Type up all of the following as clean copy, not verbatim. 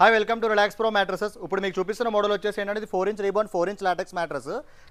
Hi welcome to relax pro mattresses. ఇప్పుడు మీకు చూపిస్తున్న మోడల్ వచ్చేసి ఏంటంటే 4 ఇంచ్ రీబాండ్ 4 ఇంచ్ లాటెక్స్ మ్యాట్రస్.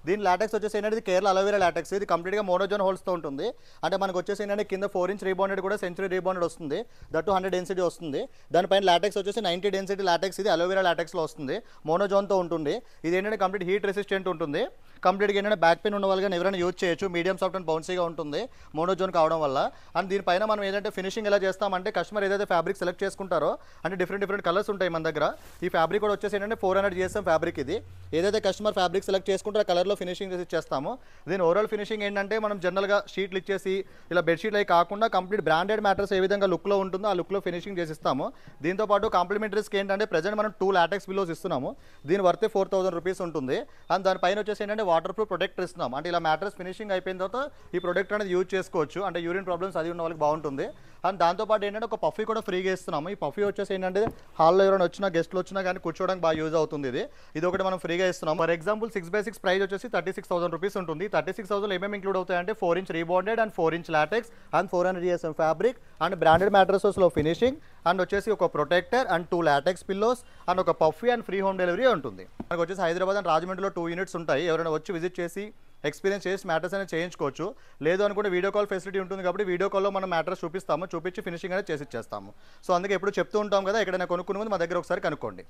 దీని లాటెక్స్ వచ్చేసి ఏంటంటే కేరళ అలోవెరా లాటెక్స్. ఇది కంప్లీట్గా మోనోజోన్ హోల్స్తో ఉంటుంది. అంటే మనకు వచ్చేసి ఏంటంటే కింద 4 ఇంచ్ రీబాండెడ్ కూడా సెంచురీ రీబాండెడ్ వస్తుంది. దట్టు 100 డెన్సిటీ వస్తుంది. దానిపైన లాటెక్స్ వచ్చేసి 90 డెన్సిటీ లాటెక్స్. ఇది అలోవెరా లాటెక్స్లో వస్తుంది, మోనోజోన్తో ఉంటుంది. ఇది ఏంటంటే కంప్లీట్ హీట్ రెసిస్టెంట్ ఉంటుంది. కంప్లీట్గా ఏంటంటే బ్యాక్ పెయిన్ ఉన్న వాళ్ళకి ఎవరైనా యూజ్ చేయొచ్చు. మీడియం సాఫ్ట్ అండ్ బౌన్సీగా ఉంటుంది మోనోజోన్ కావడం వల్ల. అండ్ దీనిపైన మనం ఏదంటే ఫినిషింగ్ ఎలా చేస్తామంటే కస్టమర్ ఏదైతే ఫ్యాబ్రిక్ సెలెక్ట్ చేసుకుంటారో అంటే డిఫరెంట్ కలర్స్ ఉంటాయి మన దగ్గర. ఈ ఫ్యాబ్రిక్ కూడా వచ్చేసి ఏంటంటే 400 GSM ఫ్యాబ్రిక్. ఇది ఏదైతే కస్టమర్ ఫ్యాబ్రిక్ సెలెక్ట్ చేసుకుంటారో ఆ కలర్లో ఫినిషింగ్ చేసి ఇచ్చేస్తాము. దీని ఓవరాల్ ఫినిషింగ్ ఏంటంటే మనం జనరల్గా షీట్లు ఇచ్చేసి ఇలా బెడ్షీట్లు అవి కాకుండా కంప్లీట్ బ్రాండెడ్ మ్యాట్రస్ ఏ విధంగా లుక్లో ఉంటుందో ఆ లుక్లో ఫినిషింగ్ చేసి ఇస్తాము. దీంతోపాటు కాంప్లిమెంటరీస్కి ఏంటంటే ప్రజెంట్ మనం 2 లాటెక్స్ పిల్లోస్ ఇస్తున్నాము. దీని వర్త్ 4000 రూపీస్ ఉంటుంది. అండ్ దానిపైన వచ్చేసి ఏంటంటే వాటర్ ప్రూఫ్ ప్రొటెక్టర్ ఇస్తున్నాం. అంటే ఇలా మ్యాట్రస్ ఫినిషింగ్ అయిపోయిన తర్వాత ఈ ప్రొడక్ట్ అనేది యూజ్ చేసుకోవచ్చు. అంటే యూరిన్ ప్రాబ్లమ్స్ అది ఉన్న వాళ్ళకి బాగుంటుంది. అండ్ దాంతోపాటు ఏంటంటే ఒక పఫీ కూడా ఫ్రీగా ఇస్తున్నాము. ఈ పఫీ వచ్చేసి ఏంటంటే హాల్లో ఎవరైనా వచ్చినా గెస్ట్లు వచ్చినా కానీ కూర్చోవడానికి బాగా యూజ్ అవుతుంది. ఇది ఒకటి మనం ఫ్రీగా ఇస్తున్నాం. ఫర్ ఎగ్జాంపుల్ 6x6 ప్రైస్ వచ్చేసి 36,000 రూపీస్ ఉంటుంది. 36,000 ఏమేమి ఇంక్లూడ్ అవుతాయంటే 4 inch rebonded and 4 inch latex and 400 GSM fabric and branded మ్యాట్రసెస్లో ఫినిషింగ్ అండ్ వచ్చేసి ఒక protector and 2 latex pillows and ఒక puffy and free home delivery ఉంటుంది. మనకు వచ్చేసి హైదరాబాద్ అండ్ రాజమండ్రిలో 2 యూనిట్స్ ఉంటాయి. ఎవరైనా వచ్చి విజిట్ చేసి ఎక్స్పీరియన్స్ చేసి మ్యాట్రస్ అనేది చేయించుకోవచ్చు. లేదు అనుకుంటే వీడియో కాల్ ఫెసిలిటీ ఉంటుంది కాబట్టి వీడియో కాల్లో మనం మ్యాట్రస్ చూపిస్తాము, చూపించి ఫినిషింగ్ అనేది చేసి ఇచ్చేస్తాము. సో అందుకే ఎప్పుడు చెప్తూ ఉంటాం కదా, ఎక్కడైనా కొనుక్కునే ముందు మా దగ్గర ఒకసారి కనుక్కోండి.